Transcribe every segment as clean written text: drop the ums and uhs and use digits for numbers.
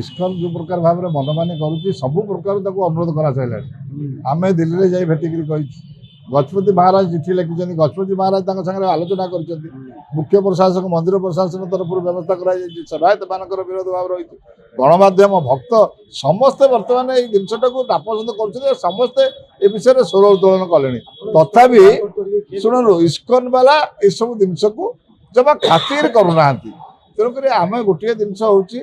ISKCON ଯେଉଁ ପ୍ରକାର ଭାବରେ ମନମାନି କରୁଛି ସବୁ ପ୍ରକାର ତାକୁ ଅନୁରୋଧ କରାସାରିଲାଣି। ଆମେ ଦିଲ୍ଲୀରେ ଯାଇ ଭେଟିକିରି କହିଛୁ। ଗଜପତି ମହାରାଜ ଚିଠି ଲେଖିଛନ୍ତି, ଗଜପତି ମହାରାଜ ତାଙ୍କ ସାଙ୍ଗରେ ଆଲୋଚନା କରିଛନ୍ତି। ମୁଖ୍ୟ ପ୍ରଶାସକ ମନ୍ଦିର ପ୍ରଶାସନ ତରଫରୁ ବ୍ୟବସ୍ଥା କରାଯାଇଛି। ସେବାୟତମାନଙ୍କର ବିରୋଧ ଭାବ ରହିଛି। ଗଣମାଧ୍ୟମ ଭକ୍ତ ସମସ୍ତେ ବର୍ତ୍ତମାନ ଏଇ ଜିନିଷଟାକୁ ନାପସନ୍ଦ କରୁଛନ୍ତି। ସମସ୍ତେ ଏ ବିଷୟରେ ସ୍ୱର ଉତ୍ତୋଳନ କଲେଣି। ତଥାପି ଶୁଣନ୍ତୁ, ଇସ୍କନ ବାଲା ଏସବୁ ଜିନିଷକୁ ଜମା ଖାତିର କରୁନାହାନ୍ତି। ତେଣୁକରି ଆମେ ଗୋଟିଏ ଜିନିଷ ହେଉଛି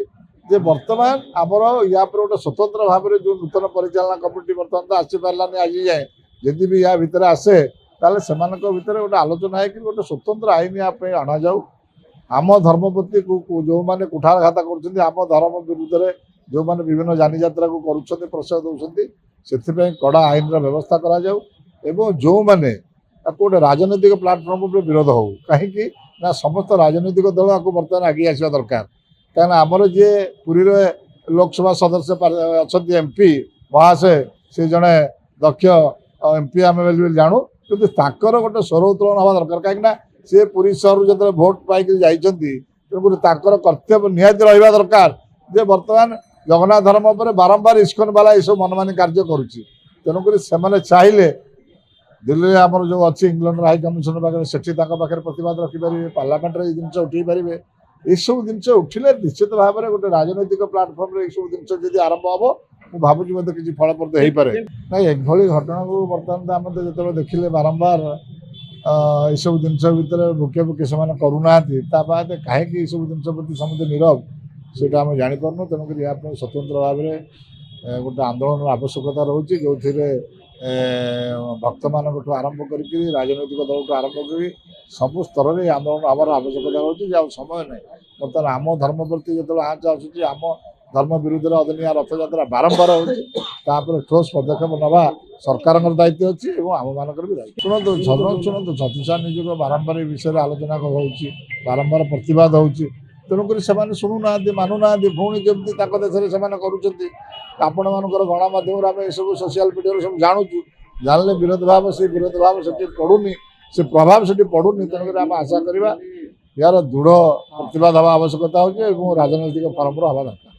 ଯେ ବର୍ତ୍ତମାନ ଆମର ୟା ପରେ ଗୋଟେ ସ୍ୱତନ୍ତ୍ର ଭାବରେ ଯେଉଁ ନୂତନ ପରିଚାଳନା କମିଟି ବର୍ତ୍ତମାନ ତ ଆସିପାରିଲାନି ଆଜି ଯାଏଁ, ଯଦି ବି ୟା ଭିତରେ ଆସେ ତାହେଲେ ସେମାନଙ୍କ ଭିତରେ ଗୋଟେ ଆଲୋଚନା ହେଇକି ଗୋଟେ ସ୍ୱତନ୍ତ୍ର ଆଇନ ୟା ପାଇଁ ଅଣାଯାଉ। ଆମ ଧର୍ମ ପ୍ରତି ଯେଉଁମାନେ କୁଠାରଘାତ କରୁଛନ୍ତି, ଆମ ଧର୍ମ ବିରୁଦ୍ଧରେ ଯେଉଁମାନେ ବିଭିନ୍ନ ଯାନିଯାତ୍ରାକୁ କରୁଛନ୍ତି, ପ୍ରଶ୍ରୟ ଦେଉଛନ୍ତି, ସେଥିପାଇଁ କଡ଼ା ଆଇନର ବ୍ୟବସ୍ଥା କରାଯାଉ। ଏବଂ ଯେଉଁମାନେ ତାକୁ ଗୋଟେ ରାଜନୈତିକ ପ୍ଲାଟଫର୍ମ ଉପରେ ବିରୋଧ ହଉ, କାହିଁକି ନା ସମସ୍ତ ରାଜନୈତିକ ଦଳ ଆକୁ ବର୍ତ୍ତମାନ ଆଗେଇ ଆସିବା ଦରକାର। କାହିଁକିନା ଆମର ଯିଏ ପୁରୀରେ ଲୋକସଭା ସଦସ୍ୟ ଅଛନ୍ତି MP ମହାଶୟ, ସେ ଜଣେ ଦକ୍ଷ MP ଆମେ ବୋଲି ଜାଣୁ, କିନ୍ତୁ ତାଙ୍କର ଗୋଟେ ସ୍ୱର ଉତ୍ତୋଳନ ହେବା ଦରକାର। କାହିଁକିନା ସେ ପୁରୀ ସହରରୁ ଯେତେବେଳେ ଭୋଟ୍ ପାଇକି ଯାଇଛନ୍ତି, ତେଣୁକରି ତାଙ୍କର କର୍ତ୍ତବ୍ୟ ନିହାତି ରହିବା ଦରକାର ଯେ ବର୍ତ୍ତମାନ ଜଗନ୍ନାଥ ଧର୍ମ ଉପରେ ବାରମ୍ବାର ଇସ୍କନ ବାଲା ଏସବୁ ମନମାନି କାର୍ଯ୍ୟ କରୁଛି। ତେଣୁକରି ସେମାନେ ଚାହିଁଲେ ଦିଲ୍ଲୀରେ ଆମର ଯେଉଁ ଅଛି ଇଂଲଣ୍ଡର ହାଇ କମିଶନ ପାଖରେ, ସେଠି ତାଙ୍କ ପାଖରେ ପ୍ରତିବାଦ ରଖିପାରିବେ, ପାର୍ଲାମେଣ୍ଟରେ ଏଇ ଜିନିଷ ଉଠେଇ ପାରିବେ। ଏସବୁ ଜିନିଷ ଉଠିଲେ ନିଶ୍ଚିତ ଭାବରେ ଗୋଟେ ରାଜନୈତିକ ପ୍ଲାଟଫର୍ମରେ ଏସବୁ ଜିନିଷ ଯଦି ଆରମ୍ଭ ହେବ, ମୁଁ ଭାବୁଛି ମଧ୍ୟ କିଛି ଫଳପ୍ରଦ ହେଇପାରେ। ନାଇଁ, ଏଭଳି ଘଟଣାକୁ ବର୍ତ୍ତମାନ ତ ଆମେ ତ ଯେତେବେଳେ ଦେଖିଲେ ବାରମ୍ବାର ଏସବୁ ଜିନିଷ ଭିତରେ ଭୋକେ ସେମାନେ କରୁନାହାନ୍ତି, ତା ବାଦ କାହିଁକି ଏସବୁ ଜିନିଷ ପ୍ରତି ସମସ୍ତେ ନୀରବ ସେଇଟା ଆମେ ଜାଣିପାରୁନୁ। ତେଣୁକରି ଏହା ପାଇଁ ସ୍ୱତନ୍ତ୍ର ଭାବରେ ଗୋଟେ ଆନ୍ଦୋଳନର ଆବଶ୍ୟକତା ରହୁଛି, ଯେଉଁଥିରେ ଭକ୍ତମାନଙ୍କଠୁ ଆରମ୍ଭ କରିକି ରାଜନୈତିକ ଦଳଠୁ ଆରମ୍ଭ କରି ସବୁ ସ୍ତରରେ ଏ ଆନ୍ଦୋଳନ ହେବାର ଆବଶ୍ୟକତା ରହୁଛି। ଯେ ଆଉ ସମୟ ନାହିଁ। ବର୍ତ୍ତମାନ ଆମ ଧର୍ମ ପ୍ରତି ଯେତେବେଳେ ଆଞ୍ଚ ଆସୁଛି, ଆମ ଧର୍ମ ବିରୁଦ୍ଧରେ ଅଦିନିଆ ରଥଯାତ୍ରା ବାରମ୍ବାର ହେଉଛି, ତାପରେ ଠୋସ୍ ପଦକ୍ଷେପ ନେବା ସରକାରଙ୍କର ଦାୟିତ୍ୱ ଅଛି ଏବଂ ଆମମାନଙ୍କର ବି ଦାୟିତ୍ୱ। ଶୁଣନ୍ତୁ ଛତିଶା ନିଯୋଗ ବାରମ୍ବାର ଏ ବିଷୟରେ ଆଲୋଚନା ହେଉଛି, ବାରମ୍ବାର ପ୍ରତିବାଦ ହେଉଛି। ତେଣୁକରି ସେମାନେ ଶୁଣୁନାହାନ୍ତି, ମାନୁନାହାନ୍ତି। ପୁଣି କେମିତି ତାଙ୍କ ଦେଶରେ ସେମାନେ କରୁଛନ୍ତି। ଆପଣମାନଙ୍କର ଗଣମାଧ୍ୟମରେ ଆମେ ଏସବୁ ସୋସିଆଲ ମିଡ଼ିଆରୁ ସବୁ ଜାଣୁଛୁ। ଜାଣିଲେ ବିରୋଧ ଭାବ, ସେ ବିରୋଧ ଭାବ ସେଠି ପଡ଼ୁନି, ସେ ପ୍ରଭାବ ସେଠି ପଡ଼ୁନି। ତେଣୁକରି ଆମେ ଆଶା କରିବା ଏହାର ଦୃଢ଼ ପ୍ରତିବାଦ ହେବା ଆବଶ୍ୟକତା ହେଉଛି ଏବଂ ରାଜନୈତିକ ଫର୍ମର ହେବା ଦରକାର।